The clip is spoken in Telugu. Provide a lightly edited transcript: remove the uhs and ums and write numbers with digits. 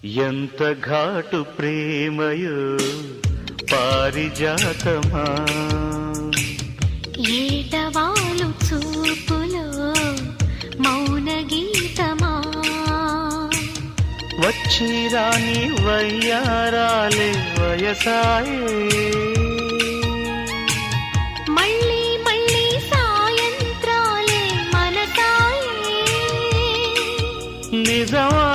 ఎంత ఘాటు ప్రేమయో పారిజాతమా, ఏటవాలు చూపులో మౌన గీతమా, వచ్చి రాని వయ్యారాలే వయసాయే, మళ్ళీ మళ్ళీ సాయంత్రాలే మనసాయే. నిజమా